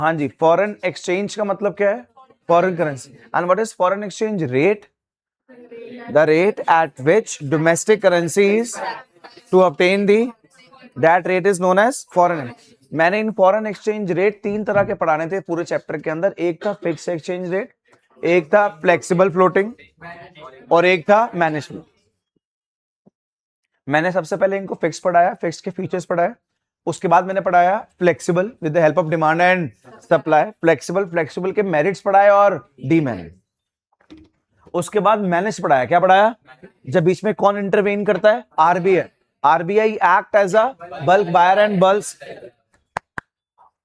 हाँ जी, foreign exchange का मतलब क्या है? Foreign currency. And what is foreign exchange rate? The rate at which domestic currencies to obtain the that rate is known as foreign. मैंने in foreign exchange rate तीन तरह के पढ़ाने थे पूरे चैप्टर के अंदर। एक था फिक्स एक्सचेंज रेट, एक था फ्लेक्सिबल फ्लोटिंग, और एक था मैनेजमेंट। मैंने सबसे पहले इनको फिक्स पढ़ाया, फिक्स के फीचर्स पढ़ाया। उसके बाद मैंने पढ़ाया flexible with the help of demand and supply. Flexible के मेरिट्स पढ़ाए और डीमेरिट। उसके बाद मैनेज पढ़ाया। क्या पढ़ाया? जब बीच में कौन इंटरवेन करता है? RBI. RBI act as a bulk buyer and bulk.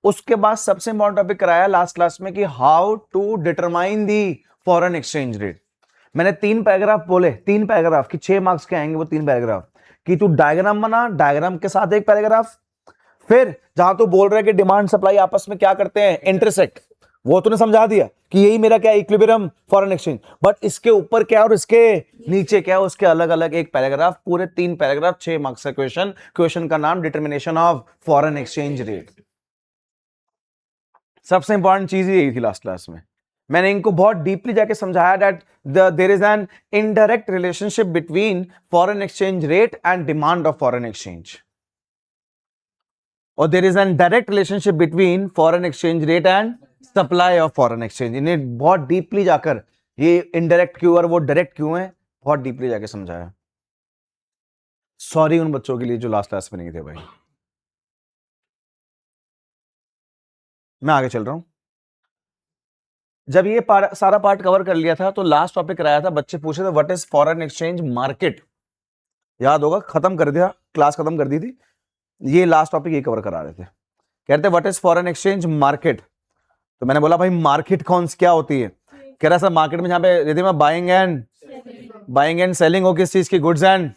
उसके बाद सबसे इंपॉर्टेंट टॉपिक कराया लास्ट क्लास में कि how to determine the foreign exchange rate. मैंने 3 पैराग्राफ बोले, 3 पैराग्राफ की 6 मार्क्स के आएंगे वो 3 पैराग्राफ कि तू डायग्राम बना, डायग्राम के साथ एक पैराग्राफ। फिर जहां तू बोल रहा है कि डिमांड सप्लाई आपस में क्या करते हैं? इंटरसेक्ट, वो तूने समझा दिया कि यही मेरा क्या इक्विलिब्रियम फॉरेन एक्सचेंज। बट इसके ऊपर क्या और इसके नीचे क्या, उसके अलग अलग एक पैराग्राफ, पूरे 3 पैराग्राफ, 6 मार्क्स का क्वेश्चन। क्वेश्चन का नाम determination of foreign exchange rate. सबसे इंपॉर्टेंट चीज यही थी लास्ट क्लास में। मैंने इनको बहुत डीपली जाके समझाया that there is an indirect relationship between foreign exchange rate and demand of foreign exchange, और there is an direct relationship between foreign exchange rate and supply of foreign exchange. इन्हें बहुत deeply जाकर ये indirect क्यों और वो direct क्यों है, बहुत डीपली जाके समझाया। सॉरी उन बच्चों के लिए जो लास्ट क्लास में नहीं थे भाई। मैं आगे चल रहा हूं। जब ये सारा पार्ट कवर कर लिया था तो लास्ट टॉपिक कराया था, बच्चे पूछे थे what is foreign exchange market. याद होगा, खत्म कर दिया, क्लास खत्म कर दी थी। ये लास्ट टॉपिक ये कवर करा रहे थे। कहते what is foreign exchange market. तो मैंने बोला भाई मार्केट कौन क्या होती है? कह रहा सर मार्केट में जहां पे यदि मैं बाइंग एंड सेलिंग हो किस चीज की, गुड्स एंड,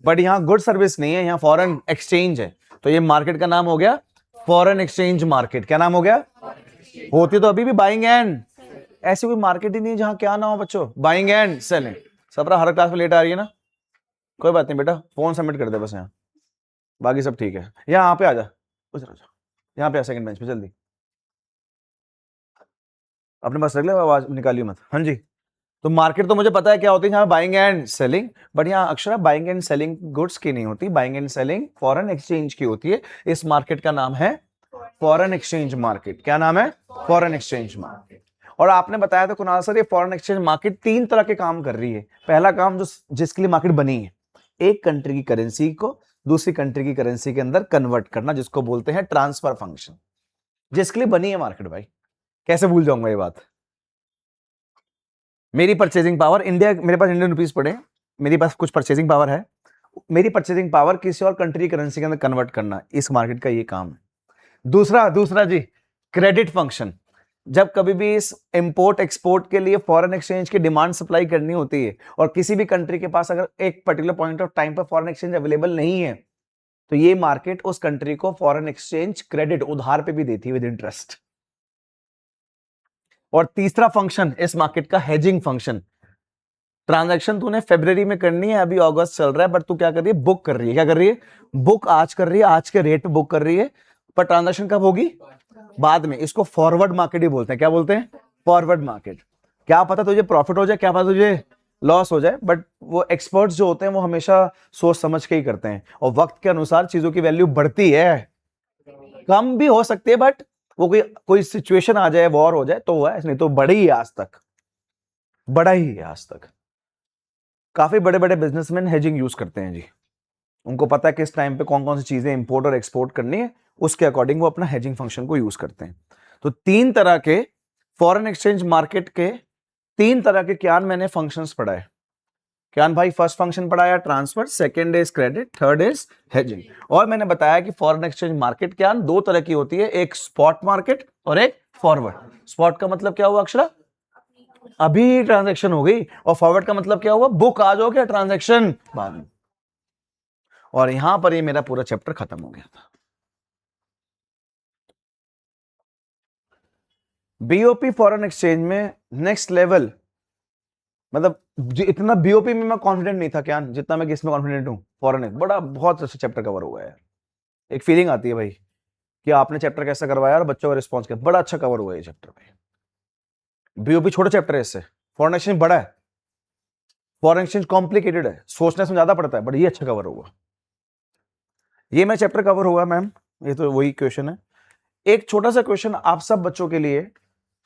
बट यहाँ गुड सर्विस नहीं है, यहाँ फॉरेन एक्सचेंज है। तो ये मार्केट का नाम हो गया फॉरेन एक्सचेंज मार्केट। क्या नाम हो गया? होती तो अभी भी बाइंग एंड, ऐसी कोई मार्केट ही नहीं जहां क्या ना हो बच्चों, बाइंग एंड सेलिंग। सबरा हर क्लास में लेट आ रही है ना, कोई बात नहीं बेटा, फोन सबमिट कर दे बस। यहाँ बाकी सब ठीक है। यहाँ पे आ जा, यहाँ पे आ, सेकंड बेंच पे जल्दी। अपने पास रख ले, आवाज निकालियो मत। हाँ जी, तो मार्केट तो मुझे पता है क्या होती है, यहाँ बाइंग एंड सेलिंग। बट यहाँ Akshara buying and selling goods की नहीं होती, buying and selling foreign exchange की होती है। इस मार्केट का नाम है फॉरेन एक्सचेंज मार्केट। क्या नाम है? Foreign exchange market. और आपने बताया था कुणाल सर, ये फॉरेन एक्सचेंज मार्केट 3 तरह के काम कर रही है। पहला काम जो जिसके लिए मार्केट बनी है, एक कंट्री की करेंसी को दूसरी कंट्री की करेंसी के अंदर कन्वर्ट करना, जिसको बोलते हैं ट्रांसफर फंक्शन। जिसके लिए बनी है मार्केट भाई, कैसे भूल जाऊंगा ये बात। मेरी परचेजिंग पावर इंडिया, मेरे पास इंडियन रुपीस पड़े, मेरे पास कुछ परचेजिंग पावर है, मेरी परचेजिंग पावर किसी और कंट्री की करेंसी के अंदर कन्वर्ट करना, इस मार्केट का ये काम है। दूसरा जी, क्रेडिट फंक्शन। जब कभी भी इस इंपोर्ट एक्सपोर्ट के लिए फॉरेन एक्सचेंज की डिमांड सप्लाई करनी होती है और किसी भी कंट्री के पास अगर एक पर्टिकुलर पॉइंट ऑफ टाइम पर फॉरेन एक्सचेंज अवेलेबल नहीं है, तो ये मार्केट उस कंट्री को फॉरेन एक्सचेंज क्रेडिट उधार पे भी देती है विद इंटरेस्ट। और तीसरा फंक्शन इस मार्केट का हेजिंग फंक्शन। ट्रांजैक्शन तूने फरवरी में करनी है, अभी अगस्त चल रहा है, बट तू क्या कर रही है? बुक कर रही है। क्या कर रही है? बुक आज कर रही है, आज के रेट पे बुक कर रही है, पर ट्रांजैक्शन कब होगी? बाद में। इसको फॉरवर्ड मार्केट ही बोलते हैं। क्या बोलते हैं? Forward market. क्या पता तुझे प्रॉफिट हो जाए, क्या पता तुझे लॉस हो जाए, बट वो एक्सपर्ट्स जो होते हैं वो हमेशा सोच समझ के ही करते हैं। और वक्त के अनुसार चीजों की वैल्यू बढ़ती है, कम भी हो सकती है, बट वो कोई सिचुएशन आ जाए, वॉर हो जाए तो हुआ है, नहीं तो बढ़ी ही आज तक, बड़ा ही है आज तक। काफी बड़े बड़े बिजनेसमैन हेजिंग यूज करते हैं जी। उनको पता है किस टाइम पे कौन कौन सी चीजें इंपोर्ट और एक्सपोर्ट करनी है, उसके अकॉर्डिंग वो अपना हेजिंग फंक्शन को यूज करते हैं। तो 3 तरह के फॉरेन एक्सचेंज मार्केट के 3 तरह के क्या मैंने फंक्शंस पढ़ाए। क्या भाई? फर्स्ट फंक्शन पढ़ाया transfer, second is credit, third is hedging. और मैंने बताया कि फॉरेन एक्सचेंज मार्केट क्या 2 तरह की होती है, एक स्पॉट मार्केट और एक फॉरवर्ड। स्पॉट का मतलब क्या हुआ अक्षरा? अभी ट्रांजैक्शन हो गई। और फॉरवर्ड का मतलब क्या हुआ? बुक आज हो गया, ट्रांजैक्शन बाद में। और यहां पर ये मेरा पूरा चैप्टर खत्म हो गया था। बीओपी फॉरेन एक्सचेंज में नेक्स्ट लेवल, मतलब इतना बीओपी में मैं कॉन्फिडेंट नहीं था क्या जितना मैं किसमें कॉन्फिडेंट हूं। फॉरेन बड़ा बहुत अच्छा चैप्टर कवर हुआ है, एक फीलिंग आती है भाई कि आपने चैप्टर कैसा करवाया और बच्चों का रिस्पॉन्स क्या। बड़ा अच्छा कवर हुआ ये चैप्टर भाई। बीओपी छोटा चैप्टर है, इससे फॉरेन एक्सचेंज बड़ा है, फॉरेन एक्सचेंज कॉम्प्लिकेटेड है, सोचने से ज्यादा पड़ता है, बट ये अच्छा कवर हुआ। ये मैं चैप्टर कवर हुआ मैम, ये तो वही क्वेश्चन है। एक छोटा सा क्वेश्चन आप सब बच्चों के लिए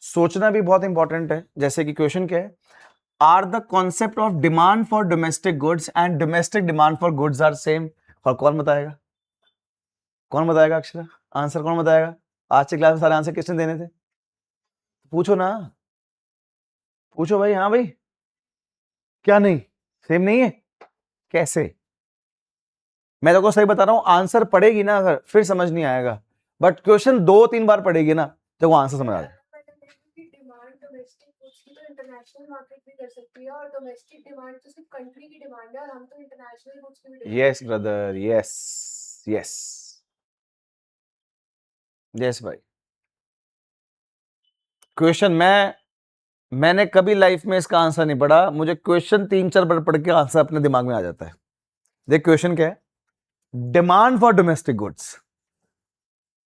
सोचना भी बहुत इंपॉर्टेंट है। जैसे कि क्वेश्चन क्या है, are the concept of demand for domestic goods and domestic demand for goods are same. और कौन बताएगा, कौन बताएगा अक्षरा, आंसर कौन बताएगा? आज की क्लास में सारे आंसर किसने देने थे? पूछो ना, पूछो भाई। हाँ भाई, क्या नहीं, सेम नहीं है? कैसे? मैं तो को सही बता रहा हूं, आंसर पढ़ेगी ना अगर, फिर समझ नहीं आएगा, बट क्वेश्चन 2-3 बार पढ़ेगी ना तो वो आंसर समझ आ जाए। इंटरनेशनल मार्केट भी कर सकती है और डोमेस्टिक डिमांड तो सिर्फ कंट्री की डिमांड है और हम तो इंटरनेशनल गुड्स की भी। Yes brother, yes yes yes भाई। क्वेश्चन मैंने कभी लाइफ में इसका आंसर नहीं पढ़ा, मुझे क्वेश्चन 3-4 बार पढ़ के आंसर अपने दिमाग में आ जाता है। देख क्वेश्चन क्या है, demand for domestic goods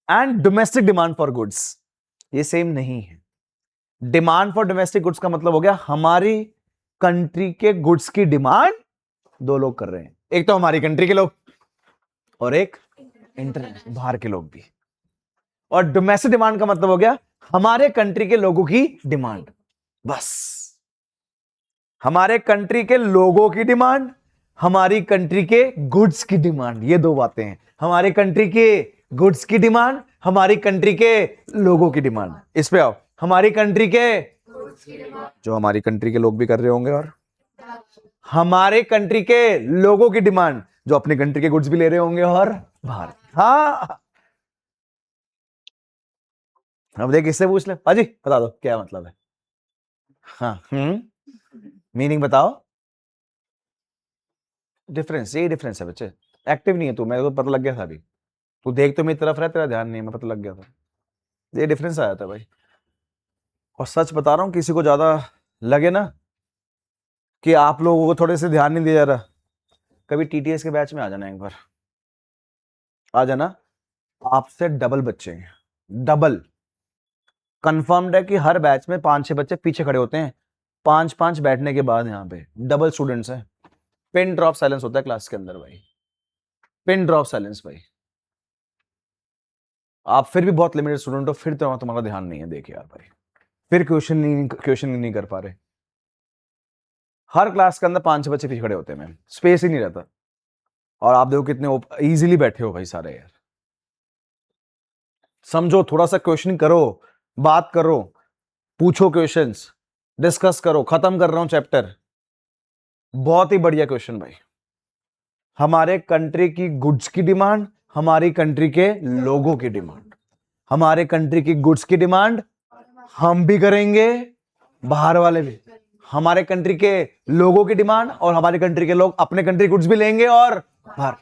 and domestic demand for goods ये सेम नहीं है। डिमांड फॉर डोमेस्टिक गुड्स का मतलब हो गया हमारी कंट्री के गुड्स की डिमांड दो लोग कर रहे हैं, एक तो हमारी कंट्री के लोग और एक इंटरनेशनल बाहर के लोग भी। और डोमेस्टिक डिमांड का मतलब हो गया हमारे कंट्री के लोगों की डिमांड, बस हमारे कंट्री के लोगों की डिमांड, हमारी कंट्री के गुड्स की डिमांड, ये दो बातें हैं। हमारी कंट्री के गुड्स की डिमांड, हमारी कंट्री के लोगों की डिमांड। इस पे आओ, हमारी कंट्री के जो हमारी कंट्री के लोग भी कर रहे होंगे, और हमारे कंट्री के लोगों की डिमांड जो अपने कंट्री के गुड्स भी ले रहे होंगे और बाहर। हाँ, अब देख इससे पूछ ले, पाजी बता दो क्या मतलब है। हाँ, मीनिंग बताओ। डिफरेंस, यही डिफरेंस है बच्चे। एक्टिव नहीं है तू, मेरे को पता लग गया था अभी, तू देख तो मेरी तरफ रहा, तेरा ध्यान नहीं है, मैं पता लग गया था। ये डिफरेंस आया था भाई। और सच बता रहा हूं, किसी को ज्यादा लगे ना कि आप लोगों को थोड़े से ध्यान नहीं दिया जा रहा, कभी टीटीएस के बैच में आ जाना, एक बार आ जाना। आपसे डबल बच्चे हैं, डबल कंफर्म्ड है कि हर बैच में 5-6 बच्चे पीछे खड़े होते हैं, 5-5 बैठने के बाद यहाँ पे डबल स्टूडेंट्स हैं। पिन ड्रॉप साइलेंस होता है क्लास के अंदर भाई, पिन ड्रॉप साइलेंस भाई। आप फिर भी बहुत लिमिटेड स्टूडेंट हो, फिर तो तुम्हारा ध्यान नहीं है, देखिए यार भाई, फिर क्वेश्चन नहीं कर पा रहे। हर क्लास के अंदर 5-6 बच्चे पीछे खड़े होते हैं मैम, स्पेस ही नहीं रहता। और आप देखो कितने इजीली बैठे हो भाई सारे यार। समझो, थोड़ा सा क्वेश्चन करो, बात करो, पूछो क्वेश्चंस, डिस्कस करो। खत्म कर रहा हूं चैप्टर। बहुत ही बढ़िया क्वेश्चन भाई। हमारे कंट्री की गुड्स की डिमांड, हमारी कंट्री के लोगों की डिमांड। हमारे कंट्री की गुड्स की डिमांड हम भी करेंगे, बाहर वाले भी। हमारे कंट्री के लोगों की डिमांड और हमारे कंट्री के लोग अपने कंट्री गुड्स भी लेंगे और बाहर।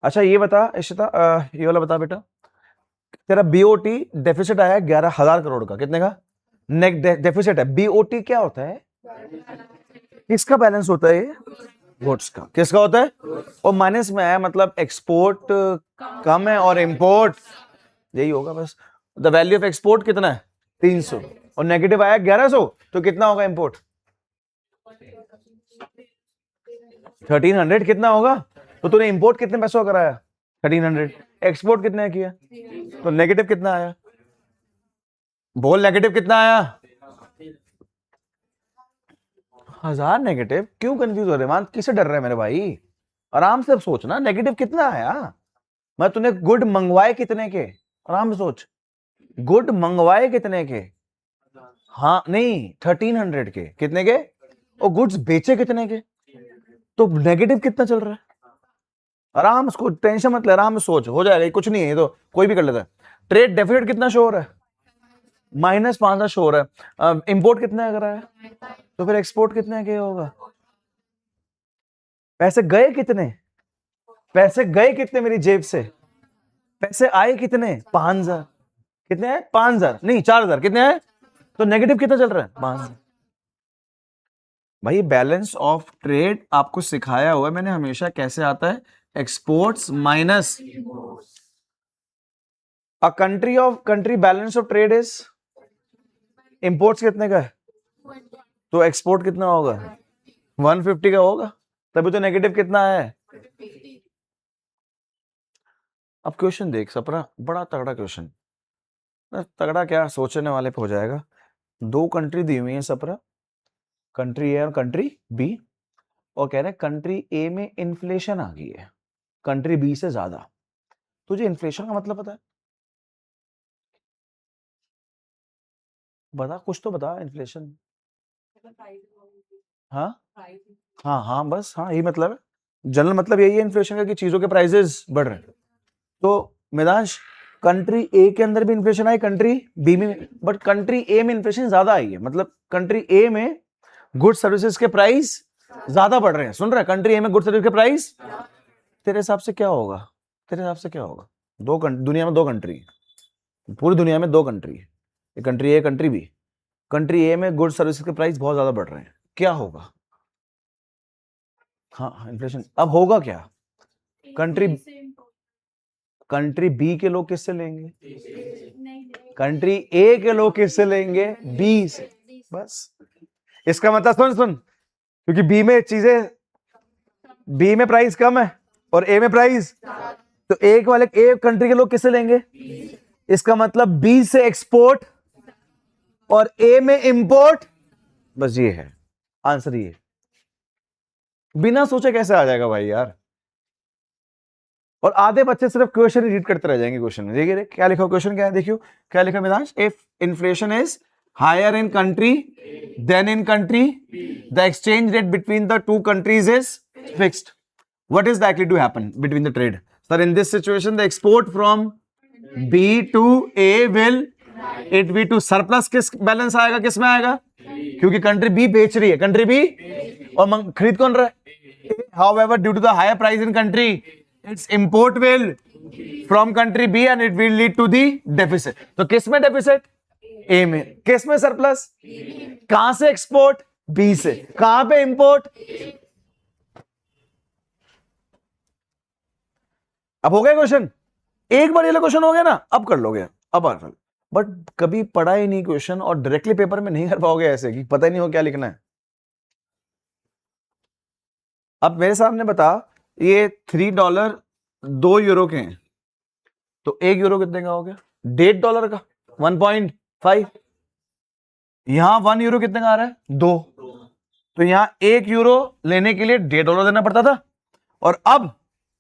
अच्छा ये बता इशिता, ये वाला बता बेटा, तेरा बीओटी डेफिसिट आया 11,000 करोड़ का, कितने का नेट डेफिसिट है? बीओटी क्या होता है, किसका बैलेंस होता है? गुड्स का। किसका होता है? और माइनस में है, मतलब एक्सपोर्ट कम है और इंपोर्ट, यही होगा बस। द वैल्यू ऑफ एक्सपोर्ट कितना है? 300, और नेगेटिव आया 1100, तो कितना होगा इंपोर्ट? 1300। कितना होगा? तो तूने इंपोर्ट कितने पैसों का कराया? 1300। एक्सपोर्ट कितने किया? तो नेगेटिव कितना आया? बोल, नेगेटिव कितना आया? 1000 नेगेटिव। क्यों कंफ्यूज हो रहे मान, किसे डर रहे हैं मेरे भाई? आराम से सोचना, नेगेटिव कितना आया? मैं तूने गुड मंगवाए कितने के? आराम से सोच, गुड मंगवाए कितने के? हाँ नहीं, 1300 के। कितने के? और गुड्स बेचे कितने के? तो नेगेटिव कितना चल रहा है? आराम से, टेंशन मत ले, आराम से सोच, हो जाएगा, कुछ नहीं है, ये तो कोई भी कर लेता है। ट्रेड डेफिसिट कितना शो हो रहा है? -500 शो हो रहा है। इंपोर्ट कितना है कराया? तो फिर एक्सपोर्ट कितने के होगा? पैसे गए कितने? पैसे गए कितने मेरी जेब से? पैसे आए कितने? 5000। कितने हैं? 5000 नहीं, 4000। कितने हैं? तो नेगेटिव कितना चल रहा है? 5000। भाई बैलेंस ऑफ ट्रेड आपको सिखाया हुआ है मैंने हमेशा, कैसे आता है exports minus a country balance of trade is imports कितने का है, तो एक्सपोर्ट कितना होगा 150 का होगा, तभी तो नेगेटिव कितना है। अब क्वेश्चन देख सपरा, बड़ा तगड़ा क्वेश्चन, तगड़ा क्या सोचने वाले पे हो जाएगा। दो कंट्री दी हुई है सपरा, कंट्री ए और कंट्री बी, और कह रहे हैं कंट्री ए में इन्फ्लेशन आ गई है कंट्री बी से ज्यादा। तुझे इन्फ्लेशन का मतलब पता है? बता, कुछ तो बता इन्फ्लेशन। हाँ हाँ हाँ, बस हाँ, यही मतलब है, जनरल मतलब यही है इन्फ्लेशन का कि चीजों के प्राइसेस बढ़ रहे हैं। तो मिदांश, कंट्री ए के अंदर भी इन्फ्लेशन आई, कंट्री बी में, बट कंट्री ए में इन्फ्लेशन ज्यादा आई है, मतलब कंट्री ए में गुड सर्विसेज के प्राइस ज्यादा बढ़ रहे हैं। सुन रहा है, कंट्री ए में गुड सर्विस के प्राइस, तेरे हिसाब से क्या होगा, तेरे हिसाब से क्या होगा? दुनिया में दो कंट्री, पूरी दुनिया में दो country, country A country B, country A में गुड सर्विसेज के प्राइस बहुत ज्यादा बढ़ रहे हैं, क्या होगा? हाँ इन्फ्लेशन। अब होगा क्या? कंट्री बी के लोग किससे लेंगे, कंट्री ए के लोग किससे लेंगे, बी से। बस इसका मतलब सुन सुन, क्योंकि बी में चीजें, बी में प्राइस कम है और ए में प्राइस, तो एक वाले ए कंट्री के लोग किससे लेंगे, इसका मतलब बी से एक्सपोर्ट और ए में इंपोर्ट। बस ये है आंसर, ये बिना सोचे कैसे आ जाएगा भाई यार। और आधे बच्चे सिर्फ क्वेश्चन रीड करते रह जाएंगे क्वेश्चन में। देखिए क्या लिखा, क्वेश्चन क्या है, देखियो क्या लिखा Midansh, if inflation is higher in country then in country, the exchange rate between the two countries is fixed, what is likely to happen between the trade? Sir in this situation the export from B to A will it be to surplus, किस balance आएगा, किस में आएगा, क्योंकि country B बेच रही है, country B, और खरीद कौन रहा है, however due to the higher price in country its import will from country B and it will lead to the deficit। तो किस में डेफिसिट, ए में, किस में सरप्लस, कहां से एक्सपोर्ट, बी से, कहां पे इंपोर्ट। अब हो गया क्वेश्चन, एक बार ये क्वेश्चन हो गया ना, अब कर लोगे, अब आ, बट कभी पढ़ा ही नहीं क्वेश्चन और डायरेक्टली पेपर में नहीं कर पाओगे ऐसे कि पता ही नहीं हो क्या लिखना है। अब मेरे सामने बता, ये $3 €2 के हैं, तो €1 कितने का हो गया, $1.5 का, 1.5। यहां €1 कितने का आ रहा है, 2, तो यहां €1 लेने के लिए $1.5 देना पड़ता था, और अब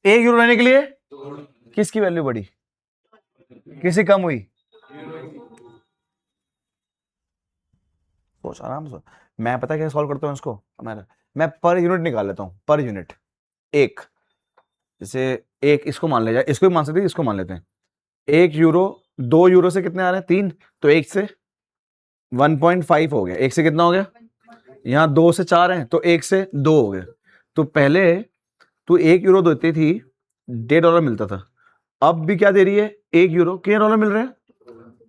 €1 लेने के लिए किसकी वैल्यू बढ़ी, किसी कम हुई? सोच आराम से, मैं पता क्या सॉल्व करता हूं इसको, मैं पर यूनिट निकाल लेता हूं, पर यूनिट। एक, जैसे एक इसको मान ले जाए, इसको भी मान सकते हैं, इसको मान लेते हैं, €1, €2 से कितने आ रहे हैं, 3, तो एक से 1.5 हो गया, एक से कितना हो गया, यहाँ 2 से 4 हैं, तो एक से 2 हो गया। तो पहले तू €1 देती थी, $1.5 मिलता था, अब भी क्या दे रही है, €1, कितने डॉलर मिल रहे हैं,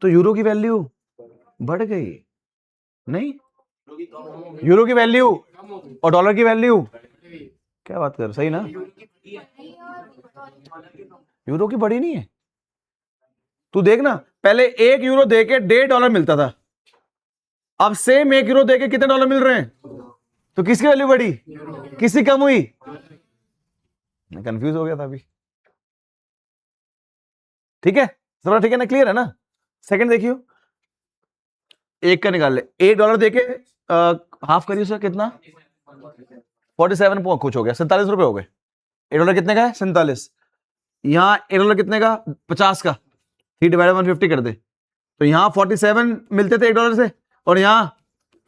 तो यूरो की वैल्यू बढ़ गई, नहीं, यूरो की वैल्यू और डॉलर की वैल्यू, क्या बात कर, सही ना, यूरो की बढ़ी नहीं है। तू देख ना, पहले €1 देके $1.5 मिलता था, अब सेम €1 देके कितने डॉलर मिल रहे हैं, तो किसकी वैल्यू बढ़ी, किसकी कम हुई? मैं कंफ्यूज हो गया था अभी, ठीक है सब ठीक है ना, क्लियर है ना। सेकंड देखियो, एक का निकाल ले, $1 देके हाफ करिए सर, कितना 47 कुछ हो गया, ₹47 हो गए। $1 कितने का है, 47, यहाँ $1 कितने का, 50 का, 3/150 कर दे, तो यहाँ 47 मिलते थे $1 से, और यहाँ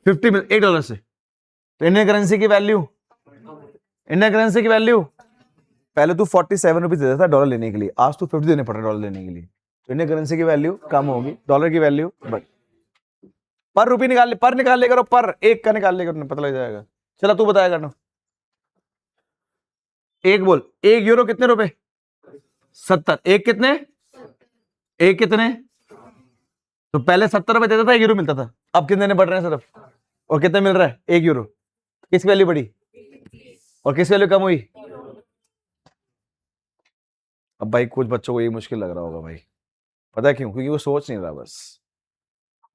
50 $1 से, तो इंडियन करेंसी की वैल्यू, इंडियन करेंसी की वैल्यू, पहले तू 47 रुपीज देता था डॉलर लेने के लिए, आज तू 50 देने पड़ रहे डॉलर लेने के लिए, तो इंडियन करेंसी की वैल्यू कम होगी, डॉलर की वैल्यू बढ़। पर रुपये निकाल ले, पर निकाल ले करो, पर एक का निकाल ले करो, पता लग जाएगा। चलो तू बताएगा ना, एक बोल, €1 कितने रुपए, 70, एक कितने, एक कितने, तो पहले 70 रुपए देता था, €1 मिलता था, अब कितने बढ़ रहे हैं सिर्फ, और कितने मिल रहा है, €1, किस वैल्यू बढ़ी और किस वैल्यू कम हुई, अब भाई कुछ बच्चों को ये मुश्किल लग रहा होगा भाई, पता है क्यों? क्योंकि वो सोच नहीं रहा बस,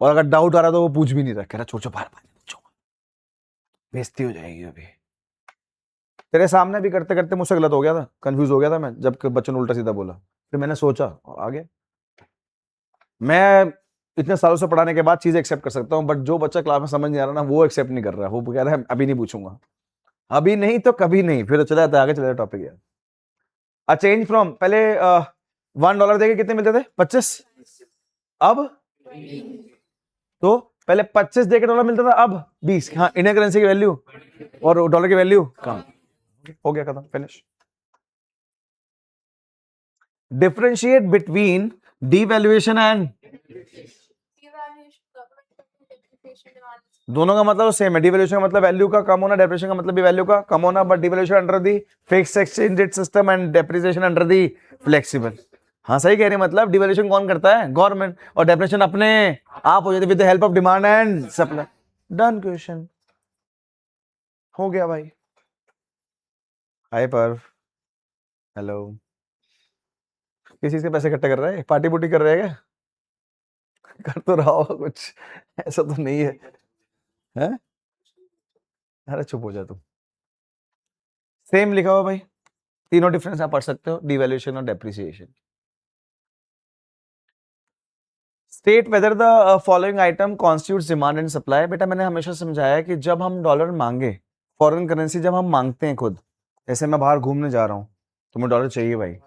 और अगर डाउट आ रहा तो वो पूछ भी नहीं रहा, कह रहा छोड़ बाहर बेइज्जती हो जाएगी अभी। तेरे सामने भी करते करते मुझसे गलत हो गया था, कंफ्यूज हो गया था मैं, जब बच्चों ने उल्टा सीधा बोला, फिर मैंने सोचा और आगे। मैं इतने सालों से पढ़ाने के बाद चीजें एक्सेप्ट कर सकता हूँ, बट जो बच्चा क्लास में समझ नहीं आ रहा ना, वो एक्सेप्ट नहीं कर रहा, वो कह रहा है अभी नहीं पूछूंगा, अभी नहीं तो कभी नहीं, फिर चला जाता है आगे, चला जाता टॉपिक यार। अ चेंज फ्रॉम, पहले $1 देके कितने मिलते थे? 25। अब तो पहले 25 देके डॉलर मिलता था, अब 20। हाँ, इंडियन करेंसी की वैल्यू और डॉलर की वैल्यू कम हो गया, खत्म, finish. Differentiate between devaluation and, दोनों का मतलब सेम है। डिवैल्यूएशन का मतलब वैल्यू का कम होना, डेप्रिसिएशन का मतलब भी वैल्यू का कम होना, but devaluation under the fixed exchange rate system and depreciation under the flexible. हाँ सही कह रहे हैं, मतलब डिवैल्यूएशन कौन करता है? गवर्नमेंट, और डेप्रिसिएशन अपने आप हो जाती है with the help of demand and supply. Done question, हो गया भाई। हाय पर्व, हेलो। किस चीज के पैसे इकट्ठे कर रहे हैं? पार्टी पुर्टी कर रहे हैं क्या? कर तो रहा हो कुछ, ऐसा तो नहीं है, हैं? अरे चुप हो जा तू। सेम लिखा हुआ भाई, तीनों डिफरेंस आप पढ़ सकते हो, डिवैल्यूएशन और depreciation. State whether the following item constitutes demand and supply. बेटा मैंने हमेशा समझाया है कि जब हम डॉलर मांगे, फॉरेन करेंसी जब हम मांगते हैं खुद, जैसे मैं बाहर घूमने जा रहा हूँ तो मुझे डॉलर चाहिए भाई,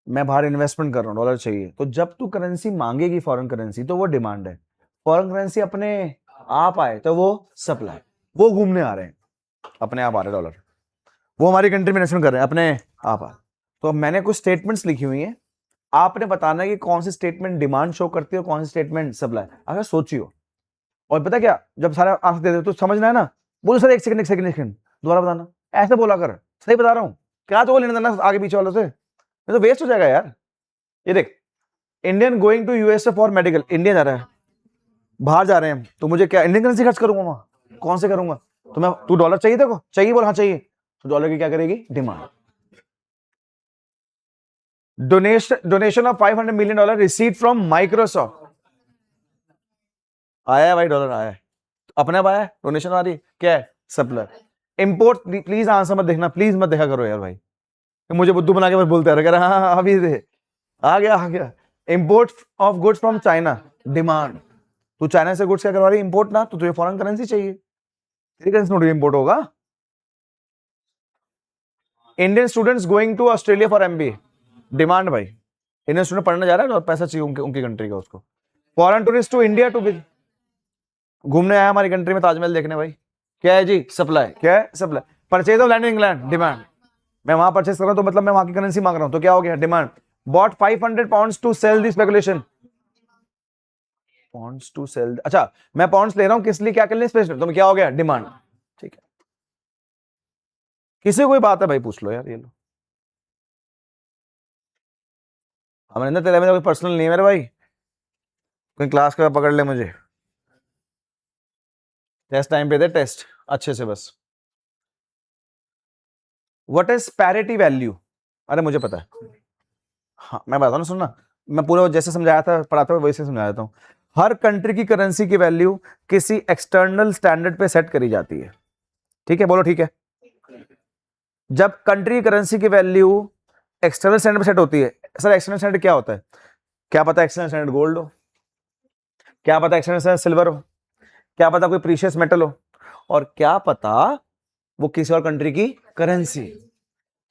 मैं बाहर इन्वेस्टमेंट कर रहा हूँ, डॉलर चाहिए, तो जब तू करेंसी मांगेगी फॉरेन करेंसी तो वो डिमांड है, फॉरेन करेंसी अपने आप आए तो वो सप्लाई। वो घूमने आ रहे हैं, अपने आप आ रहे डॉलर, वो हमारी कंट्री में इन्वेस्टमेंट कर रहे हैं, अपने आप आ। तो मैंने कुछ स्टेटमेंट्स लिखी हुई हैं, आपने बताना है कि कौन सी स्टेटमेंट डिमांड शो करती है और कौन सी स्टेटमेंट सप्लाई। अगर सोचियो, और पता क्या, जब सारा आंसर दे दे तो समझना है ना, बोलो सर एक सेकंड एक सेकंड एक सेकंड दोबारा बताना, ऐसे बोला कर, सही बता रहा हूँ, क्या तो वो लेने देना आगे पीछे वालों से, ये तो वेस्ट हो जाएगा यार। ये देख, Indian going to USA for medical, India जा रहा है, बाहर जा रहे हैं, तो मुझे क्या इंडियन करेंसी खर्च करूंगा वहां? कौन से करूंगा? तो मैं, तू डॉलर चाहिए देखो, चाहिए बोल, हाँ चाहिए, तो डॉलर की क्या करेगी? Demand. Donation of $500 million receive from Microsoft. आया है भाई, डॉलर आया है, अपने आप आया है, डोनेशन आ रही है, क्या है? सप्लाई। इंपोर्ट, प्लीज आंसर मत देखना, प्लीज मत देखा करो यार भाई, मुझे बुद्धू बना के बस बोलते रहे, हाँ अभी दे, आ गया आ गया। Import of goods from China, demand. तू चाइना से गुड्स क्या करवा रही है? इंपोर्ट ना, तो तुझे फॉरेन करेंसी चाहिए, तेरी करेंसी नोट इंपोर्ट होगा। Indian students going to Australia for MBA, demand भाई, इंडियन स्टूडेंट पढ़ने जा रहा है और पैसा चाहिए उनकी कंट्री का उसको। Foreign tourist to India to घूमने आया हमारी कंट्री में ताजमहल देखने, भाई क्या है जी? सप्लाई। क्या है? Supply. Purchase of land in England, demand. मैं वहां परचेज कर रहा हूं तो मतलब मैं वहां की करेंसी मांग रहा हूं, तो क्या हो गया? Demand. Bought 500 pounds to sell the speculation, pounds to sell, अच्छा मैं पाउंड्स ले रहा हूं किस लिए, क्या करने? स्पेशल, तो क्या हो गया? डिमांड। ठीक है, किसी कोई बात है भाई पूछ लो यार, ये लो। अमरिंदर तेरे में कोई पर्सनल नहीं है मेरे भाई, कोई क्लास का पकड़ ले मुझे, टेस्ट टाइम पे दे टेस्ट अच्छे से बस। What is parity value? अरे मुझे पता है, हाँ मैं बताता हूँ, सुनना, मैं पूरा जैसे समझाया था पढ़ाते हुए वैसे समझा देता हूँ। हर कंट्री की करेंसी की वैल्यू किसी एक्सटर्नल स्टैंडर्ड पे सेट करी जाती है, ठीक है? बोलो ठीक है। जब कंट्री करेंसी की वैल्यू एक्सटर्नल स्टैंडर्ड पे सेट होती है, सर एक्सटर्नल स्टैंडर्ड क्या होता है? क्या पता एक्सटर्नल स्टैंडर्ड गोल्ड हो, क्या पता एक्सटर्नल स्टैंडर्ड सिल्वर हो, क्या पता कोई प्रीशियस मेटल हो, और क्या पता वो किसी और कंट्री की करेंसी।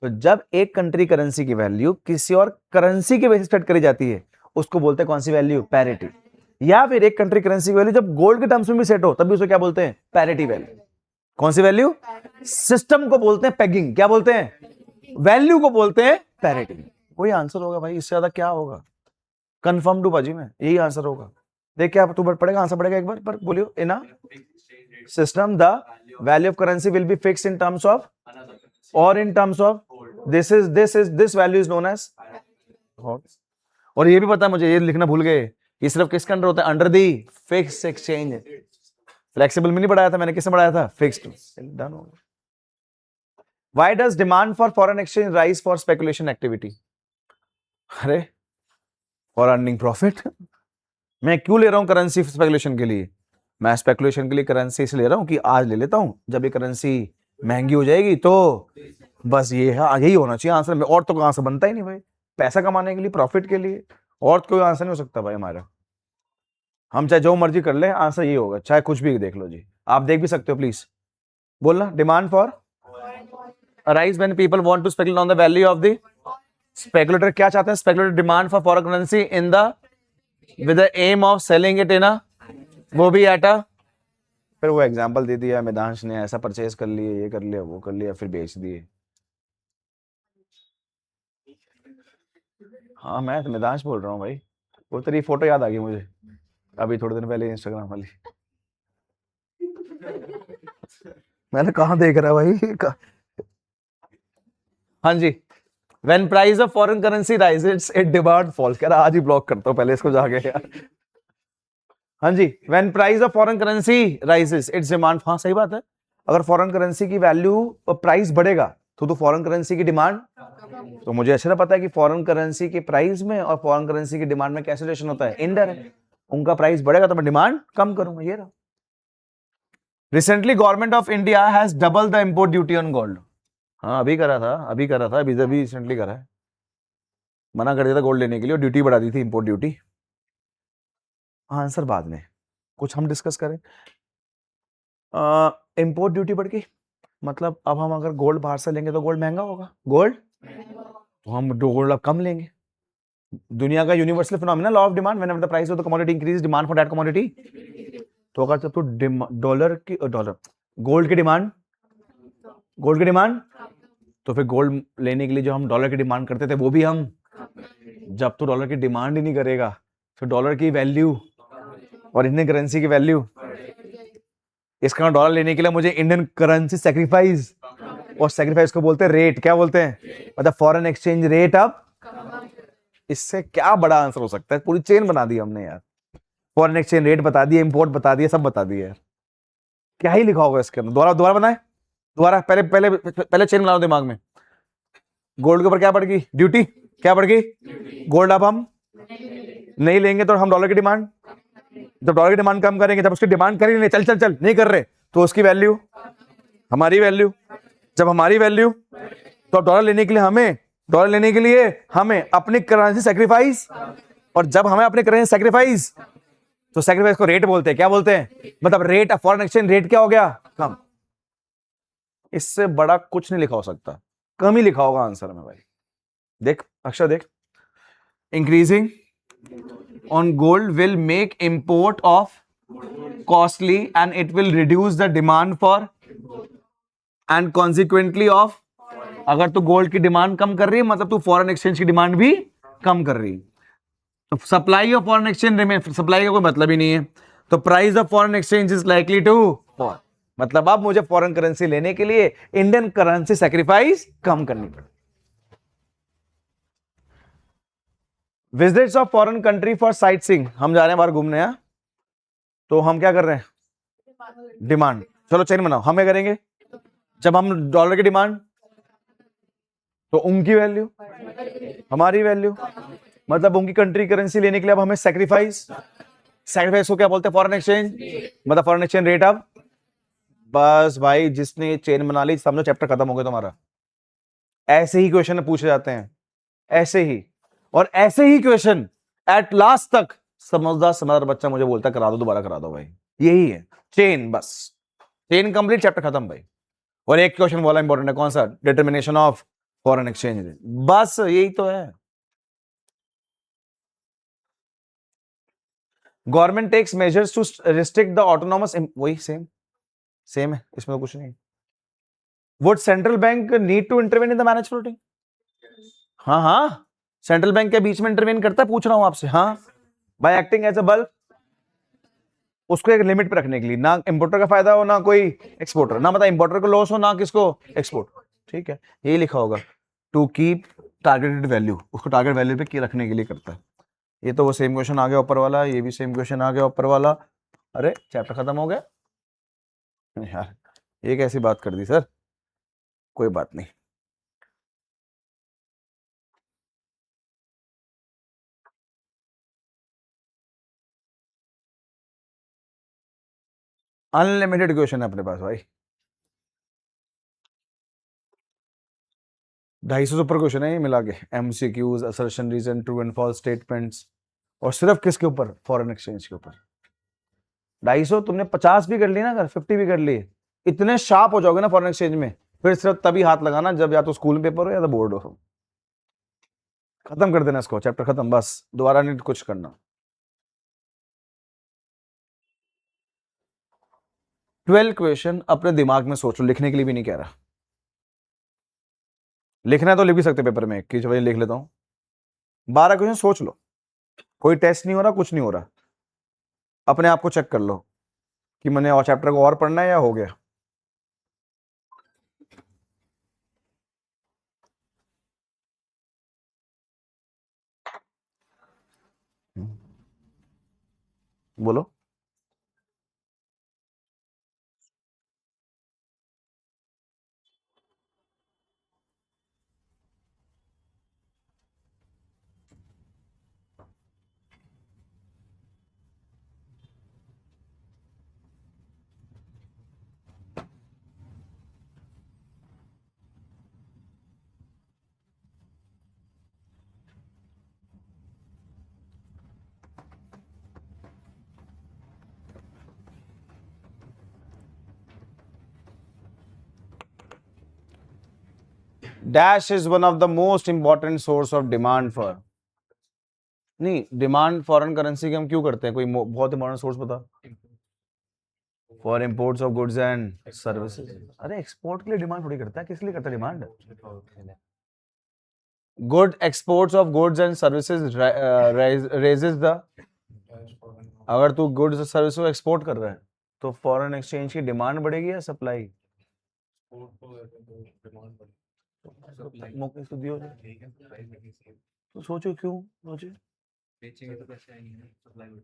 तो जब एक कंट्री करेंसी की वैल्यू किसी और करेंसी के बेसिस सेट करी जाती है, उसको बोलते हैं कौन सी वैल्यू? पैरिटी। या फिर एक कंट्री करेंसी की वैल्यू जब गोल्ड के टर्म्स में भी सेट हो तब भी उसको क्या बोलते हैं? Parity value. कौन सी वैल्यू? सिस्टम को बोलते हैं पेगिंग, क्या बोलते हैं? वैल्यू को बोलते हैं पैरिटी। वही आंसर होगा भाई, इससे ज्यादा क्या होगा? कंफर्म टू बाजी में यही आंसर होगा। देख क्या तू पढ़ेगा, आंसर पढ़ेगा एक बार पर बोलियो। In a system the value of currency will be fixed in terms of और in terms of this value is known as. और ये भी पता है मुझे, ये लिखना भूल गए, ये सिर्फ किसके अंडर होता है? Under the fixed exchange. Flexible में नहीं पढ़ाया था मैंने, किसने पढ़ाया था? फिक्स्ड। डन हो गया। Why does demand for foreign exchange rise for speculation activity? अरे फॉर अर्निंग प्रॉफिट। मैं क्यों ले रहा हूं करेंसी स्पेकुलेशन के लिए? मैं स्पेकुलेशन के लिए करेंसी इसलिए ले रहा हूं कि आज ले लेता हूं, जब ये करेंसी महंगी हो जाएगी तो बस ये है, यही होना चाहिए आंसर में। और तो कहां से बनता ही नहीं भाई, पैसा कमाने के लिए, प्रॉफिट के लिए, और तो कोई आंसर नहीं हो सकता भाई हमारा। हम चाहे जो मर्जी कर ले, आंसर ये होगा, चाहे कुछ भी देख लो जी। आप देख भी सकते हो, प्लीज बोलना। Demand for arise when people want to speculate on the value of the, speculator क्या चाहते हैं? Speculator demand for foreign currency in the with the aim of selling it in a, वो भी एट अ, फिर वो example दे दिया, मैदांश ने ऐसा परचेज कर लिए, ये कर लिया, वो कर लिया, फिर बेच दिए। हाँ मैं तो मैदांश बोल रहा हूँ भाई, वो तेरी फोटो याद आ गई मुझे अभी थोड़े दिन पहले इंस्टाग्राम वाली। मैंने कहा देख रहा भाई हाँ जी। When price of foreign currency rises, it demand falls। कह रहा आज ही ब्लॉक करता हूँ पहले इसको जाके यार। हाँ जी, when price of foreign currency rises, its demand, हाँ सही बात है। अगर फॉरेन करेंसी की वैल्यू प्राइस बढ़ेगा तो फॉरेन करेंसी की डिमांड, तो मुझे अच्छे से पता है कि फॉरेन करेंसी के प्राइस में और फॉरेन करेंसी की डिमांड में कैसे रिलेशन होता है, इनडायरेक्ट। उनका प्राइस बढ़ेगा तो मैं डिमांड कम करूंगा, ये रहा। Recently government of India has double the import duty on gold. हाँ अभी करा था, अभी रिसेंटली करा है। मना कर दिया था गोल्ड लेने के लिए और ड्यूटी बढ़ा दी थी, इंपोर्ट ड्यूटी। आंसर बाद में, कुछ हम डिस्कस करें। इंपोर्ट ड्यूटी बढ़ गई, मतलब अब हम अगर गोल्ड बाहर से लेंगे तो गोल्ड महंगा होगा, गोल्ड तो हम गोल्ड अब कम लेंगे। दुनिया का universal phenomena, law of demand, whenever the price of the commodity increase, demand for that commodity. तो अगर तो डॉलर गोल्ड की डिमांड, तो फिर गोल्ड लेने के लिए जो हम डॉलर की डिमांड करते थे वो भी हम, जब तो डॉलर की डिमांड ही नहीं करेगा तो डॉलर की वैल्यू और इंडियन करेंसी की वैल्यू, इसका डॉलर लेने के लिए मुझे इंडियन करेंसी सैक्रिफाइस, और सैक्रिफाइस को बोलते हैं रेट, क्या बोलते हैं, मतलब फॉरेन एक्सचेंज रेट। अब इससे क्या बड़ा आंसर हो सकता है? पूरी चेन बना दी हमने यार, फॉरेन एक्सचेंज रेट बता दिए, इंपोर्ट बता दिए, सब बता दिए यार। क्या ही लिखा होगा इसके अंदर? दोबारा दोबारा बनाए, दोबारा पहले पहले पहले चेन बनाओ दिमाग में। गोल्ड के ऊपर क्या बढ़ गई? ड्यूटी। क्या बढ़ गई? गोल्ड अब हम नहीं लेंगे तो हम डॉलर की डिमांड, जब डॉलर की डिमांड कम करेंगे, जब उसकी डिमांड कर ही नहीं, चल चल चल नहीं कर रहे, तो उसकी वैल्यू, हमारी वैल्यू, जब हमारी वैल्यू, तो डॉलर लेने के लिए हमें अपनी करेंसी सैक्रिफाइस, और जब हमें अपनी करेंसी सैक्रिफाइस, तो सैक्रिफाइस को रेट बोलते हैं। क्या बोलते हैं? मतलब रेट, फॉरेन एक्सचेंज रेट क्या हो गया? कम। इससे बड़ा कुछ नहीं लिखा हो सकता, कम ही लिखा होगा आंसर में भाई। देख अक्षर देख, increasing on gold will make import of costly and it will reduce the demand for and consequently of, अगर तू गोल्ड की डिमांड कम कर रही है मतलब तू फॉरेन एक्सचेंज की डिमांड भी कम कर रही है, तो supply of foreign exchange remain, supply का कोई मतलब ही नहीं है, तो price of foreign exchange is likely to fall. मतलब अब मुझे फॉरेन करेंसी लेने के लिए इंडियन करेंसी सैक्रिफाइस कम करनी पड़े। Visits of foreign country for sight seeing, हम जा रहे हैं बाहर घूमने, हैं तो हम क्या कर रहे हैं? डिमांड। चलो चेन बनाओ, हम क्या करेंगे? जब हम डॉलर की डिमांड, तो उनकी वैल्यू, हमारी वैल्यू, मतलब उनकी कंट्री करेंसी लेने के लिए अब हमें सैक्रिफाइस को क्या बोलते हैं? फॉरेन एक्सचेंज, मतलब फॉरेन एक्सचेंज रेट। अब बस भाई जिसने चेन बना ली समझो चैप्टर खत्म हो गया तुम्हारा। ऐसे ही क्वेश्चन पूछे जाते हैं, ऐसे ही, और ऐसे ही क्वेश्चन एट लास्ट तक समझदार बच्चा मुझे बोलता है करा दो, दोबारा करा दो भाई। यही है चेन, बस चेन कंप्लीट, चैप्टर खत्म भाई। और एक क्वेश्चन बोला इंपॉर्टेंट है, कौन सा? Determination of foreign exchange rate, बस यही तो है। Government takes measures to restrict the autonomous, वही सेम है, इसमें तो कुछ नहीं। Would central bank need to intervene in the manage floating? हाँ हाँ, सेंट्रल बैंक के बीच में इंटरवेन करता है, पूछ रहा हूं आपसे। हाँ, by acting as a bulk, उसको एक लिमिट पे रखने के लिए, ना इंपोर्टर का फायदा हो ना कोई एक्सपोर्टर, ना मतलब इंपोर्टर को लॉस हो ना किसको एक्सपोर्ट। ठीक है, यही लिखा होगा, टू कीप टारगेटेड वैल्यू, उसको टारगेट वैल्यू पे रखने के लिए करता है। ये तो वो सेम क्वेश्चन आ गया ऊपर वाला, ये भी सेम क्वेश्चन आ गया ऊपर वाला। अरे चैप्टर खत्म हो गया यार, ये कैसी बात कर दी सर, कोई बात नहीं। अनलिमिटेड क्वेश्चन है अपने पास भाई, 250 से ऊपर क्वेश्चन है ये मिला के, MCQs, assertion, reason, true and false statements, और सिर्फ किसके ऊपर, फॉरेन एक्सचेंज के ऊपर। 250, तुमने 50 भी कर ली ना, अगर 50 भी कर लिए, इतने शार्प हो जाओगे ना फॉरेन एक्सचेंज में, फिर सिर्फ तभी हाथ लगाना जब या तो स्कूल में पेपर हो या तो बोर्ड हो। खत्म कर देना इसको, चैप्टर खत्म, बस दोबारा नहीं कुछ करना। 12 क्वेश्चन अपने दिमाग में सोच लो, लिखने के लिए भी नहीं कह रहा, लिखना है तो लिख भी सकते पेपर में, किस वजह लिख लेता हूं। 12 क्वेश्चन सोच लो, कोई टेस्ट नहीं हो रहा, कुछ नहीं हो रहा, अपने आप को चेक कर लो कि मैंने और चैप्टर को और पढ़ना है या हो गया। बोलो। Dash is one of the most important source of demand for, नहीं डिमांड फॉरेन करेंसी की हम क्यों करते हैं, कोई बहुत इंपॉर्टेंट सोर्स बता। For imports of goods and services. अरे एक्सपोर्ट के लिए डिमांड थोड़ी करता है, किस लिए करता है demand. Good exports of goods and services raises the, अगर तू गुड्स और सर्विस को एक्सपोर्ट कर रहा है तो फॉरेन एक्सचेंज की डिमांड बढ़ेगी या सप्लाई। मौके से दियो तो सोचो क्यों सोचो, बेचेंगे तो पैसे आएंगे ना, सप्लाई हो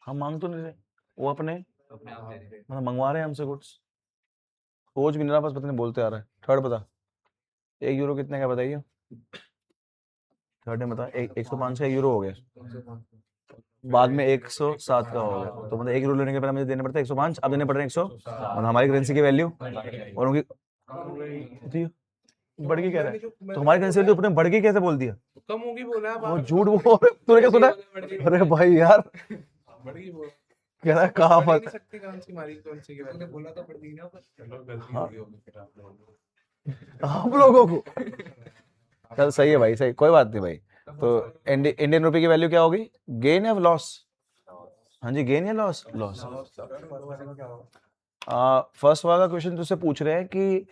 हम मांग तो नहीं रहे, वो अपने अपने आप दे देंगे। मतलब मंगवा रहे हैं हमसे गुड्स, सोच भी नहीं रहा, बस पता नहीं बोलते आ रहा है। थर्ड बता, 1 यूरो कितने का बताइए, थर्ड में बता। 105 का यूरो हो गया, बाद में 107 का हो गया, तो मतलब 1 यूरो लेने के बाद मुझे देने पड़ता है 105, अब देने पड़ रहे हैं 100, और हमारी करेंसी की वैल्यू और उनकी बढ़ गई कह रहा है, तो हमारी करेंसी वैल्यू अपने बढ़ गई कैसे बोल दिया, कम होगी बोला है, वो झूठ बोल, तूने क्या सुना। अरे भाई यार बढ़ी बोल कह रहा है कहाँ बढ़ ही फर्क, नहीं सकती करेंसी, हमारी करेंसी की वैल्यू बोला तो बढ़ गई ना, पर चलो गलती हाँ। हो गई होगी फिर आप लोगों को। हम लोगों को चल सही है भाई, सही, कोई बात नहीं भाई। तो इंडियन रुपए की वैल्यू क्या होगी, गेन या लॉस। हाँ जी, गेन या लॉस, लॉस। फर्स्ट वाला क्वेश्चन तुझसे पूछ रहे हैं कि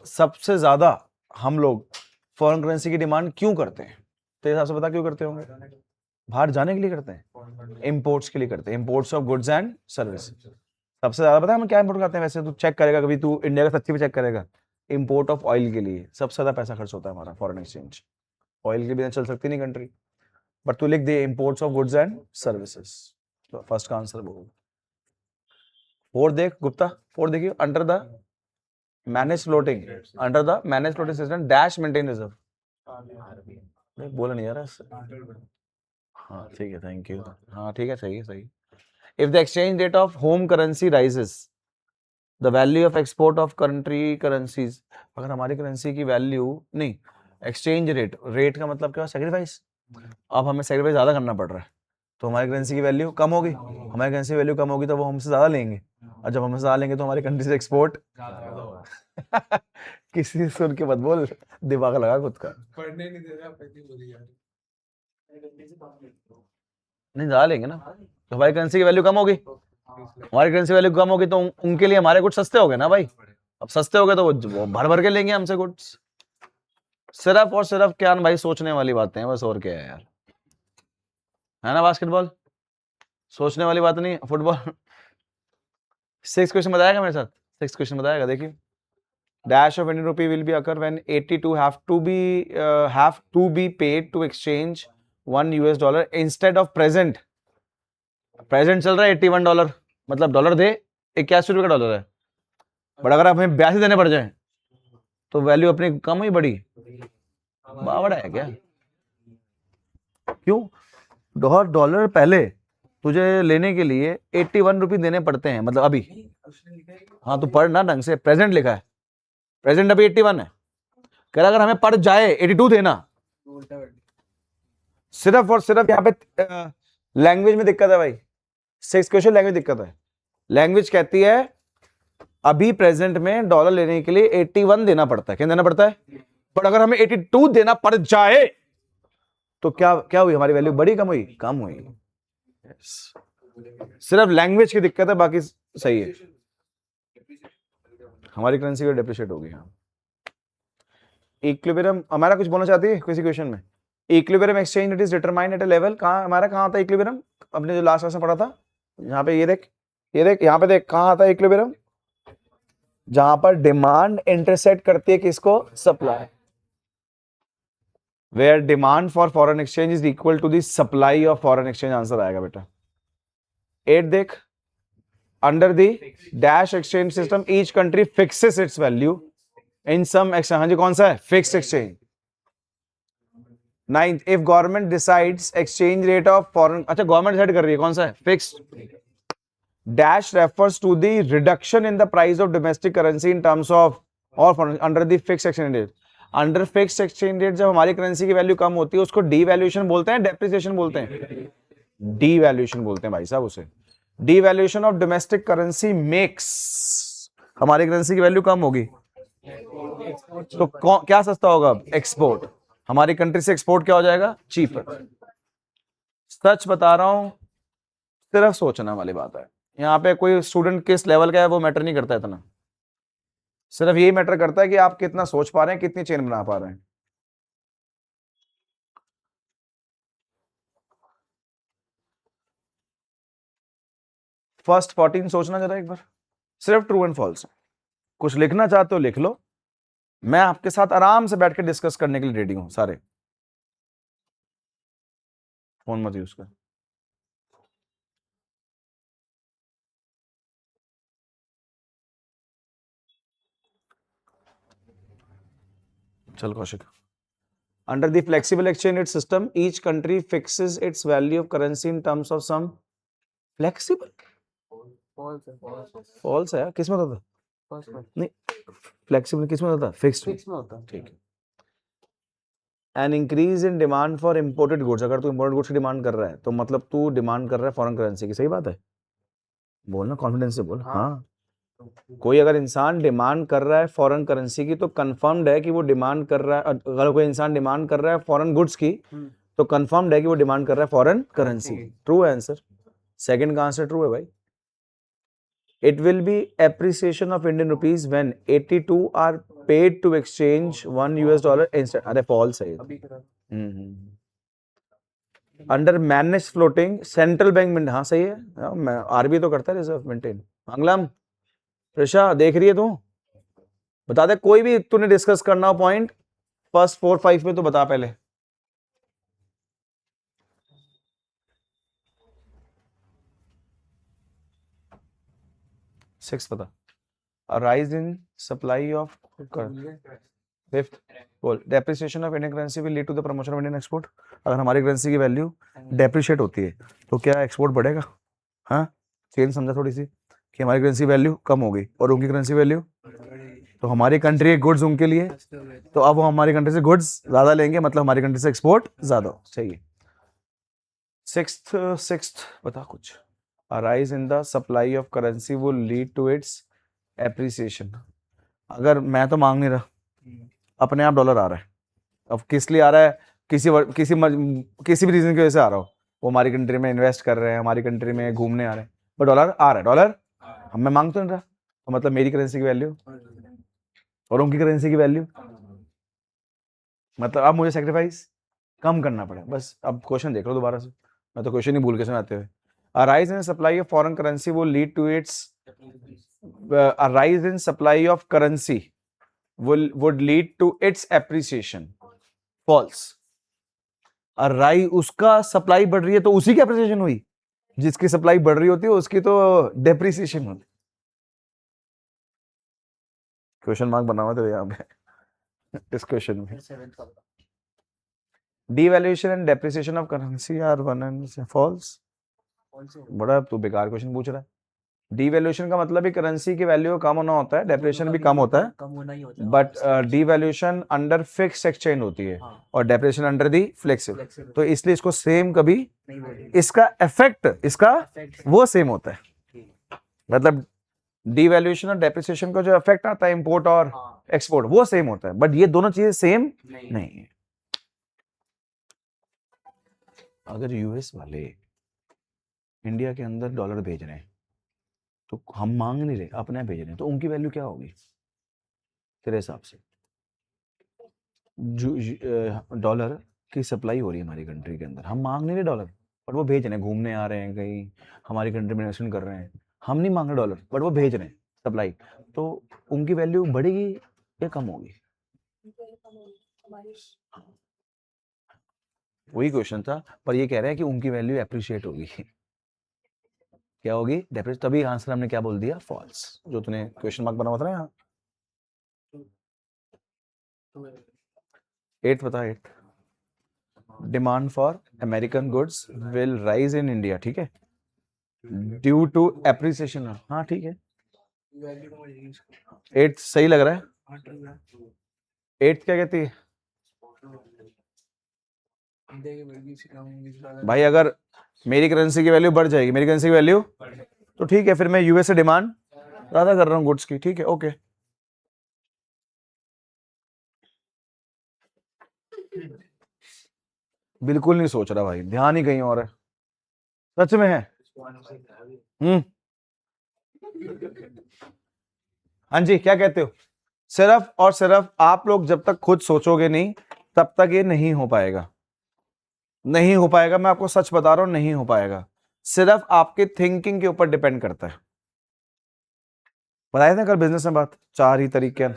सबसे ज्यादा हम लोग फॉरेन करेंसी की डिमांड क्यों करते हैं, तेरे हिसाब से बता क्यों करते होंगे। बाहर जाने के लिए करते हैं, इंपोर्ट्स के लिए करते हैं, imports of goods and service. सबसे ज्यादा पता है हम क्या इंपोर्ट करते हैं, वैसे तू चेक करेगा कभी, तू इंडिया का सच्ची में चेक करेगा, इंपोर्ट ऑफ ऑयल के लिए सबसे ज्यादा पैसा खर्च होता है हमारा फॉरेन एक्सचेंज, ऑयल के बिना चल सकती नहीं कंट्री, बट तू लिख दे imports of goods and services, तो फर्स्ट का आंसर वो। 4 देख गुप्ता, 4 देखिए, under the manage floating, under the manage floating system dash maintain reserve, बोला नहीं यार। हाँ ठीक है, थैंक यू, हाँ ठीक है, सही है, सही। If the exchange rate of home currency rises, the value of export of country currencies, अगर हमारी करेंसी की वैल्यू नहीं, एक्सचेंज रेट, रेट का मतलब क्या, सेक्रीफाइस, अब हमें सेक्रीफाइस ज्यादा करना पड़ रहा है, तो हमारी करेंसी की वैल्यू कम होगी, हमारी करेंसी वैल्यू कम होगी तो वो हमसे ज्यादा लेंगे, और जब हमसे ज्यादा लेंगे तो हमारी कंट्री से एक्सपोर्ट किसी से सुन के मत बोल, दिमाग लगा खुद का, पढ़ने नहीं दे रहे आप, ऐसी बोली यार। नहीं ज्यादा लेंगे ना, तो हमारी करेंसी की वैल्यू कम होगी, हमारी करेंसी वैल्यू कम होगी तो उनके लिए हमारे गुड्स सस्ते हो गए ना भाई, अब सस्ते हो गए तो वो भर भर के लेंगे हमसे गुड्स। सिर्फ और सिर्फ क्या भाई, सोचने वाली बातें हैं बस, और क्या है यार, है ना, बास्केटबॉल सोचने वाली बात नहीं, फुटबॉल। 6 क्वेश्चन बताएगा मेरे साथ, 6 क्वेश्चन बताएगा, देखिए। Dash of Indian rupee will be occur when 82 have to be paid to exchange $1 instead of present चल रहा है $81, मतलब डॉलर दे, 81 रुपए का डॉलर है, बट अगर हमें 82 देने पड़ जाए तो वैल्यू अपनी कम हुई बड़ी, बावड़ा है क्या, क्यों, डॉलर पहले तुझे लेने के लिए 81 रुपीज देने पड़ते हैं, मतलब अभी। उसने लिखा है कि हाँ तो पढ़ ना ढंग से, प्रेजेंट लिखा है, प्रेजेंट अभी 81 है। कह रहा अगर हमें पड़ जाए 82 देना। उल्टा कर दिया। सिर्फ और सिर्फ यहाँ पे लैंग्वेज में दिक्कत है भाई, 6 क्वेश्चन लैंग्वेज दिक्कत है। लैंग्वेज कहती है अभी प्रेजेंट में डॉलर लेने के लिए 81 देना पड़ता है, क्या देना पड़ता है, पर अगर हमें 82 देना पड़ जाए तो क्या क्या हुई, हमारी वैल्यू बढ़ी कम हुई, कम हुई। सिर्फ लैंग्वेज की दिक्कत है, बाकी सही है। हमारी करेंसी भी डेप्रिशिएट होगी। हाँ, इक्विलिब्रियम हमारा कुछ बोलना चाहती है किसी क्वेश्चन में? Equilibrium exchange rate is determined at a level, कहां हमारा, कहां आता है इक्विलिब्रियम? अपने जो लास्ट क्लास में पढ़ा था, यहाँ पे ये देख, ये देख, यहाँ पे देख, कहां आता है इक्विलिब्रियम? जहां पर डिमांड इंटरसेक्ट करती है किसको? Supply. Where demand for foreign exchange is equal to the supply of foreign exchange, answer आएगा बेटा। 8 देख, under the dash exchange system each country fixes its value in some exchange. हाँ जी, कौन सा है? Fixed exchange. 9th, if government decides exchange rate of foreign, अच्छा government decide कर रही है, कौन सा है? Fixed. Dash refers to the reduction in the price of domestic currency in terms of और foreign under the fixed exchange rate. Under fixed exchange rate जब हमारी करेंसी की वैल्यू कम होती है उसको डीवैल्यूएशन बोलते हैं, डेप्रिसिएशन बोलते हैं? डीवैल्यूएशन बोलते हैं भाई साहब उसे। Devaluation of domestic currency makes, हमारी करेंसी की वैल्यू कम होगी तो क्या सस्ता होगा? अब एक्सपोर्ट। हमारी कंट्री से एक्सपोर्ट क्या हो जाएगा? चीपर। सच बता रहा हूं, सिर्फ सोचना वाली बात है। यहाँ पे कोई स्टूडेंट किस लेवल का है वो मैटर नहीं करता इतना, सिर्फ यही मैटर करता है कि आप कितना सोच पा रहे हैं, कितनी चेन बना पा रहे हैं। फर्स्ट 14 सोचना जरा एक बार, सिर्फ ट्रू एंड फॉल्स। कुछ लिखना चाहते हो लिख लो, मैं आपके साथ आराम से बैठ के डिस्कस करने के लिए रेडी हूं सारे। फोन मत यूज कर। चल Kaushik. Under the flexible exchange rate system, each country fixes its value of currency in terms of some flexible. false है, false है, False है यार, किसमें होता था? false में, नहीं, flexible किसमें होता था? Fixed में। fix में होता है। ठीक है। An increase in demand for imported goods, अगर तू imported goods की डिमांड कर रहा है तो मतलब तू डिमांड कर रहा है फॉरेन करेंसी की, सही बात है? बोलना कॉन्फिडेंस से बोल। हाँ, कोई अगर इंसान डिमांड कर रहा है फॉरेन करेंसी की तो कंफर्म्ड है कि वो डिमांड कर रहा है, अगर कोई इंसान डिमांड कर रहा है फॉरेन गुड्स की तो कंफर्म्ड है कि वो डिमांड कर रहा है फॉरेन करेंसी की। ट्रू है आंसर, सेकंड का आंसर ट्रू है भाई। It will be appreciation of Indian rupees when 82 are paid to exchange $1 instead, अरे फॉल्स है। अभी करा under manage floating central bank में, हाँ सही है, आरबीआई तो करता है रिजर्व मेंटेन। मंगलम ऋषा देख रही है तू? बता दे कोई भी तूने डिस्कस करना हो पॉइंट फर्स्ट 4-5 में तो बता पहले। सिक्स बता। Rise in supply of, fifth बोल, depreciation of Indian currency will lead to the promotion of Indian export. अगर हमारी करेंसी की वैल्यू डेप्रिशिएट होती है तो क्या एक्सपोर्ट बढ़ेगा? हाँ, चेन समझा थोड़ी सी कि हमारी करेंसी वैल्यू कम होगी और उनकी करेंसी वैल्यू, तो हमारी कंट्री के गुड्स उनके लिए, तो अब वो हमारी कंट्री से गुड्स ज्यादा लेंगे, मतलब हमारी कंट्री से एक्सपोर्ट ज्यादा चाहिए। सिक्स्थ बता कुछ। A rise in the supply of currency will lead to its appreciation। अगर मैं तो मांग नहीं रहा, अपने आप डॉलर आ रहा है, अब किस लिए आ रहा है? किसी भी रीजन की वजह से आ रहा हो, वो हमारी कंट्री में इन्वेस्ट कर रहे हैं, हमारी कंट्री में घूमने आ रहे हैं, बट डॉलर आ रहा है, डॉलर मैं मांग तो नहीं रहा, तो मतलब मेरी करेंसी की वैल्यू और उनकी करेंसी की वैल्यू, मतलब अब मुझे सेक्रीफाइस कम करना पड़े बस। अब क्वेश्चन देख लो दोबारा से, मैं तो क्वेश्चन ही भूल के सुनाते हुए। A rise in supply of foreign currency will lead to its a rise in supply of currency would lead to its appreciation। False। उसका सप्लाई बढ़ रही है तो उसी की अप्रिसिएशन हुई, जिसकी सप्लाई बढ़ रही होती है उसकी तो डेप्रिसिएशन होती। क्वेश्चन मार्क बना हुआ तो यहाँ पे इस क्वेश्चन में। Devaluation and depreciation of currency are one and false। बड़ा तू बेकार क्वेश्चन पूछ रहा है। डीवैल्यूएशन का मतलब ही करेंसी की वैल्यू कम होना होता है, डेप्रिसिएशन भी कम होता है, कम होना ही होता है। But devaluation under fixed exchange होती है हाँ, और depreciation under the flexible. flexible तो इसलिए इसको सेम कभी, नहीं बोलेंगे। इसका इफेक्ट इसका Effect वो सेम होता है। ठीक। मतलब डीवैल्यूएशन और डेप्रिसिएशन का जो इफेक्ट आता है इंपोर्ट और हाँ, एक्सपोर्ट वो सेम होता है, बट ये दोनों चीजें सेम नहीं है। अगर यूएस वाले इंडिया के अंदर डॉलर भेज रहे हैं तो हम मांग नहीं रहे, अपने आप भेज रहे हैं, तो उनकी वैल्यू क्या होगी तेरे हिसाब से? डॉलर की सप्लाई हो रही है हमारी कंट्री के अंदर, हम मांग नहीं रहे डॉलर, बट वो भेज रहे हैं, घूमने आ रहे हैं कहीं, हमारी कंट्री में इन्वेस्टमेंट कर रहे हैं, हम नहीं मांग रहे डॉलर, बट वो भेज रहे हैं सप्लाई, तो उनकी वैल्यू बढ़ेगी या कम होगी? वही क्वेश्चन था, पर ये कह रहे हैं कि उनकी वैल्यू एप्रिशिएट होगी। क्या होगी? डेप्रिस। तभी आंसर हमने क्या बोल दिया? फॉल्स। जो तूने क्वेश्चन मार्क बना हुआ था ना यहाँ, 8 बता 8। Demand for American goods will rise in India, ठीक है, ड्यू टू एप्रिसिएशन। हाँ ठीक है, 8 सही लग रहा है। 8 क्या कहती है भाई? अगर मेरी करेंसी की वैल्यू बढ़ जाएगी, मेरी करेंसी की वैल्यू, तो ठीक है, फिर मैं यूएस से डिमांड ज्यादा कर रहा हूँ गुड्स की, ठीक है, ओके। बिल्कुल नहीं सोच रहा भाई, ध्यान ही कहीं और है। सच में है। हाँ जी, क्या कहते हो? सिर्फ और सिर्फ आप लोग जब तक खुद सोचोगे नहीं तब तक ये नहीं हो पाएगा, नहीं हो पाएगा। मैं आपको सच बता रहा हूं, नहीं हो पाएगा। सिर्फ आपके थिंकिंग के ऊपर डिपेंड करता है। बताए थे कल बिजनेस में बात, 4 ही तरीके।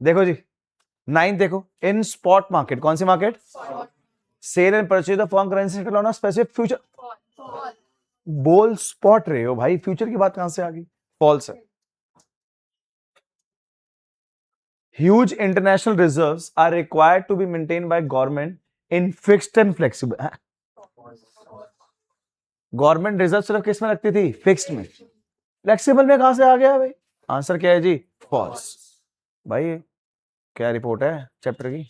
देखो जी, 9 देखो, इन स्पॉट मार्केट, कौन सी market? Sale and purchase of foreign currency on a specific future. बोल स्पॉट रहे हो भाई, फ्यूचर की बात कहां से आ गई? फॉल्स है। Huge international reserves are required to be maintained by government in fixed and flexible. Government reserve सिर्फ किस में रखती थी? फिक्स्ड में। फ्लेक्सिबल में कहां से आ गया भाई? आंसर क्या है जी? फॉल्स। भाई क्या रिपोर्ट है चैप्टर की?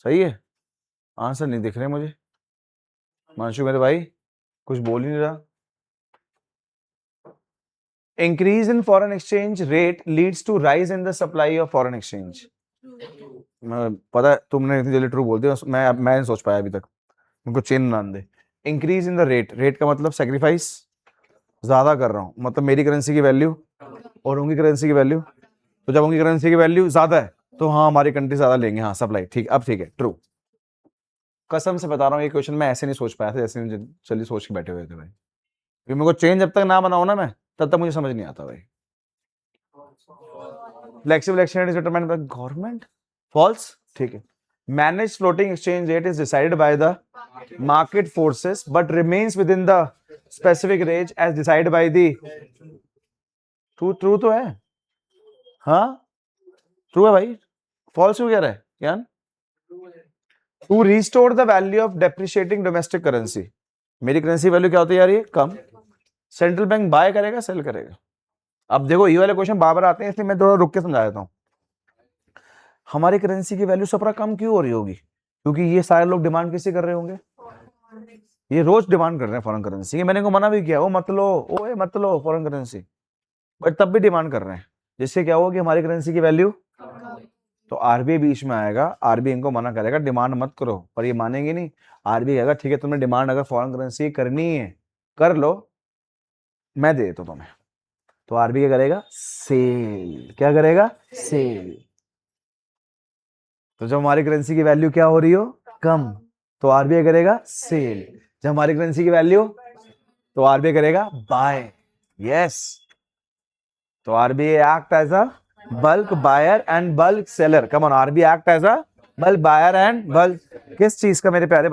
सही है, आंसर नहीं दिख रहे मुझे। मानशु मेरे भाई कुछ बोल ही नहीं रहा। Increase in foreign exchange rate leads to rise in the supply of foreign exchange. पता है, तुमने इतनी जल्दी ट्रू बोल दिया, मैं नहीं सोच पाया अभी तक, उनको चेन नाम दे। Increase in the rate, rate का मतलब सेक्रीफाइस ज्यादा कर रहा हूं, मतलब मेरी करेंसी की वैल्यू और उनकी करेंसी की वैल्यू, तो जब उनकी करेंसी की वैल्यू ज्यादा है तो हाँ हमारी कंट्री ज्यादा लेंगे, हाँ सप्लाई, ठीक, अब ठीक है, ट्रू। कसम से बता रहा हूँ ये क्वेश्चन मैं ऐसे नहीं सोच पाया था जैसे जल्दी सोच के बैठे हुए थे भाई, क्योंकि मेरे को चेंज जब तक ना बनाऊं ना मैं, तब तक मुझे समझ नहीं आता भाई। Flexible exchange is determined by government, false, ठीक है। Manage floating exchange rate is decided by the market forces but remains within the specific range as decided by the true तो है, हाँ ट्रू है भाई, फॉल्स क्यों कह रहा है क्या? To restore the value of depreciating domestic currency, मेरी करेंसी वैल्यू क्या होती है यार? ये कम। सेंट्रल बैंक बाय करेगा, सेल करेगा? अब देखो ये वाले क्वेश्चन बार बार आते हैं, इसलिए मैं थोड़ा रुक के समझा देता हूं। हमारी करेंसी की वैल्यू सपरा कम क्यों हो रही होगी? क्योंकि ये सारे लोग डिमांड किससे कर रहे होंगे? ये रोज डिमांड कर रहे हैं फॉरेन करेंसी की। मैंने इनको मना भी किया, ओ मत लो, ओए मत लो फॉरेन करेंसी, बट तब भी डिमांड कर रहे हैं, जिससे क्या होगा कि हमारी करेंसी की वैल्यू, तो आरबीआई बीच में आएगा, आरबीआई इनको मना करेगा डिमांड मत करो, पर ये मानेंगे नहीं। आरबीआई कहेगा ठीक है, तुमने डिमांड अगर फॉरेन करेंसी करनी है कर लो, मैं दे देता हूं तुम्हें। तो आरबीआई क्या करेगा? सेल। क्या करेगा? सेल। तो जब हमारी करेंसी की वैल्यू क्या हो रही हो? कम, तो आरबीआई करेगा सेल। जब हमारी करेंसी की वैल्यू, तो आरबीआई करेगा बाय। यस, तो RBI act as a bulk buyer and bulk seller. Come on, RBI act as a bulk buyer and bulk, किस चीज का मेरे प्यारे